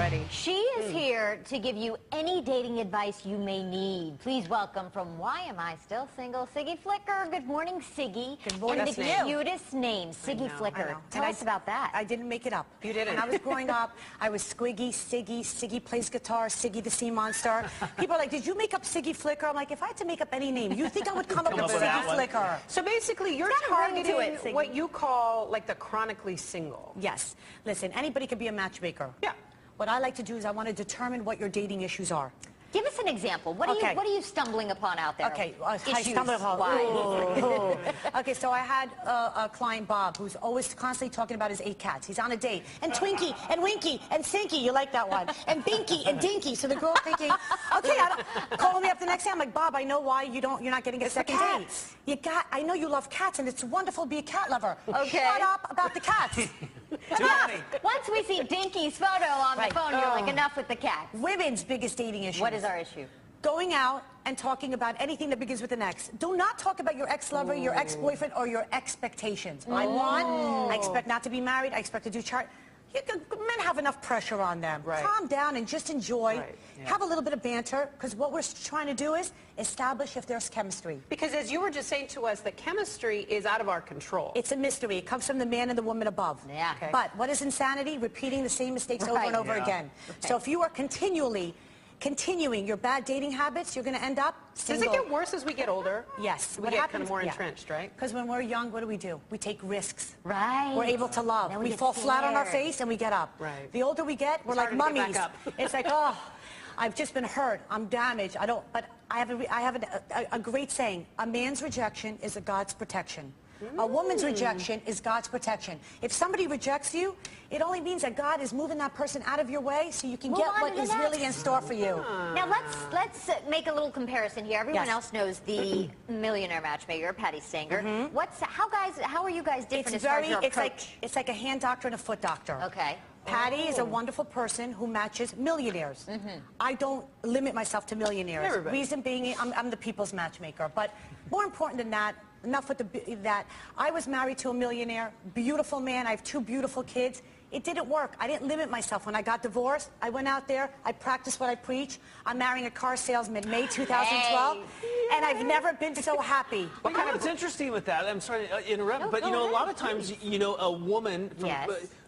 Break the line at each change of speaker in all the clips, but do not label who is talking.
ready.
She is here to give you any dating advice you may need. Please welcome from Why Am I Still Single, Siggy Flicker. Good morning, Siggy.
Good morning.
And the cutest name, Siggy Flicker. Tell us about that.
I didn't make it up.
You didn't.
When I was growing up, I was Squiggy, Siggy. Siggy plays guitar, Siggy the Sea Monster. People are like, did you make up Siggy Flicker? I'm like, if I had to make up any name, you think I would come up with Siggy Flicker?
So basically, you're targeting what you call like the chronically single.
Yes. Listen, anybody can be a matchmaker.
Yeah.
What I like to do is I want to determine what your dating issues are.
Give us an example. What are you stumbling upon out there?
Okay, I stumbled upon. Okay, so I had a client, Bob, who's always constantly talking about his 8 cats. He's on a date, and Twinkie, and Winky, and Sinky, you like that one, and Binky, and Dinky. So the girl thinking, okay, calling me up the next day. I'm like, Bob, I know why you're not getting a second date. I know you love cats, and it's wonderful to be a cat lover.
Okay.
Shut up about the cats.
Once we see Dinky's photo on the phone, you're like, enough with the cats.
Women's biggest dating issue.
What is our issue?
Going out and talking about anything that begins with an X. Do not talk about your ex-lover, your ex-boyfriend, or your expectations. I expect not to be married. I expect to do chart. Men have enough pressure on them.
Right.
Calm down and just enjoy. Right. Yeah. Have a little bit of banter, because what we're trying to do is establish if there's chemistry.
Because as you were just saying to us, the chemistry is out of our control.
It's a mystery. It comes from the man and the woman above.
Yeah. Okay.
But what is insanity? Repeating the same mistakes over and over again. Right. So if you are continuing your bad dating habits, you're going to end up single.
Does it get worse as we get older?
Yes.
We get kind of more entrenched, right?
Because when we're young, what do? We take risks.
Right.
We're able to love. We fall flat on our face and we get up.
Right.
The older we get, we're like mummies. It's like, oh, I've just been hurt. I'm damaged. But I have a great saying. A man's rejection is a God's protection. A woman's rejection is God's protection. If somebody rejects you, it only means that God is moving that person out of your way so you can get what is really in store for you.
Now let's make a little comparison here. Everyone else knows the millionaire matchmaker, Patty Stanger. How are you guys different as far as your approach?
It's like a hand doctor and a foot doctor.
Okay.
Patty is a wonderful person who matches millionaires. I don't limit myself to millionaires. Reason being, I'm the people's matchmaker. But more important than that, enough with that. I was married to a millionaire, beautiful man. I have 2 beautiful kids. It didn't work. I didn't limit myself. When I got divorced, I went out there, I practiced what I preach. I'm marrying a car salesman May 2012, and I've never been so happy.
Well, you know what's interesting with that, I'm sorry to interrupt, but you know, a lot of times, you know, a woman,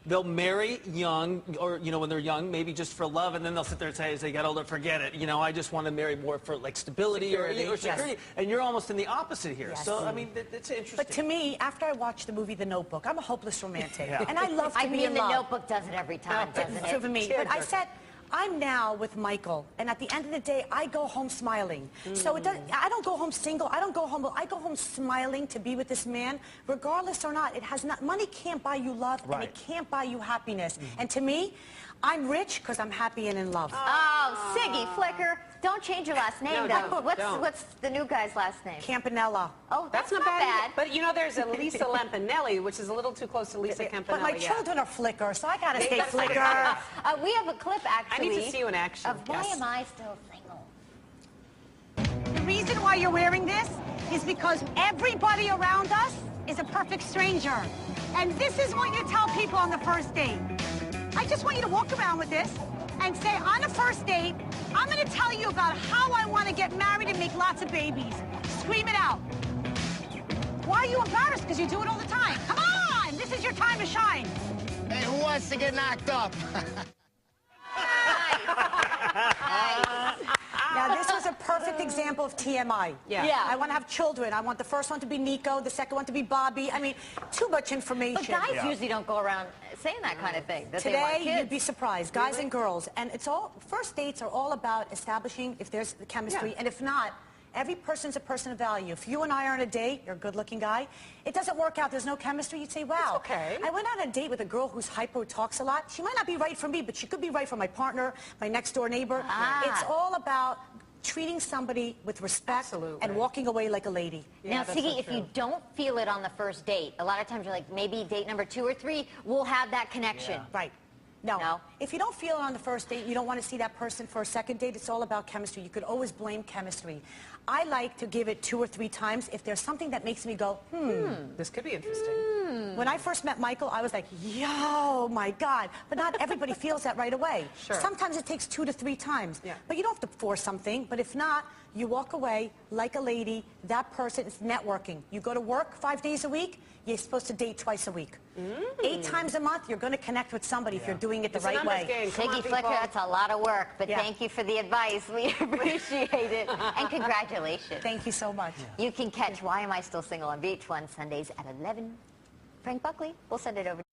they'll marry young, or, you know, when they're young, maybe just for love, and then they'll sit there and say, as they get older, forget it. You know, I just want to marry more for, like, stability or security. And you're almost in the opposite here. So, I mean, it's interesting.
But to me, after I watched the movie The Notebook, I'm a hopeless romantic. And I love to be in love.
The Notebook does it every time, doesn't it?
True for me. But I said, I'm now with Michael, and at the end of the day, I go home smiling. So I don't go home single. I don't go home. I go home smiling to be with this man, regardless or not. It has not. Money can't buy you love, and it can't buy you happiness. And to me, I'm rich because I'm happy and in love.
Oh, Siggy Flicker. Don't change your last name, though. What's the new guy's last name?
Campanella.
Oh, that's not bad.
But you know, there's a Lisa Lampanelli, which is a little too close to Lisa Campanella.
But my children are Flicker, so I gotta stay Flicker.
We have a clip, actually.
I need to see you in action.
Of Why Am I Still Single?
The reason why you're wearing this is because everybody around us is a perfect stranger. And this is what you tell people on the first date. I just want you to walk around with this and say, on the first date, I'm going to tell you about how I want to get married and make lots of babies. Scream it out. Why are you embarrassed? Because you do it all the time. Come on! This is your time to shine.
Hey, who wants to get knocked up?
Now, this was a perfect example of TMI. I want to have children. I want the first one to be Nico, the second one to be Bobby. I mean, too much information.
But guys usually don't go around saying that kind of thing.
Today, you'd be surprised. Guys and girls. And it's all, first dates are all about establishing if there's chemistry. And if not, every person's a person of value. If you and I are on a date, you're a good-looking guy, it doesn't work out, there's no chemistry, you'd say, wow. I went on a date with a girl who's hyper, talks a lot. She might not be right for me, but she could be right for my partner, my next-door neighbor. It's all about treating somebody with respect and walking away like a lady.
Now, Siggy, if you don't feel it on the first date, a lot of times you're like, maybe date number 2 or 3, we'll have that connection.
Right. No. If you don't feel it on the first date, you don't want to see that person for a second date, it's all about chemistry. You could always blame chemistry. I like to give it 2 or 3 times if there's something that makes me go,
This could be interesting.
When I first met Michael, I was like, yo, my God. But not everybody feels that right away.
Sure.
Sometimes it takes 2 to 3 times.
Yeah.
But you don't have to force something. But if not, you walk away like a lady. That person is networking. You go to work 5 days a week, you're supposed to date twice a week. 8 times a month, you're going to connect with somebody if you're doing it the right way.
Siggy Flicker, that's a lot of work, but thank you for the advice. We appreciate it. And congratulations.
Thank you so much.
You can catch Why Am I Still Single on VH1 Sundays at 11. Frank Buckley, we'll send it over.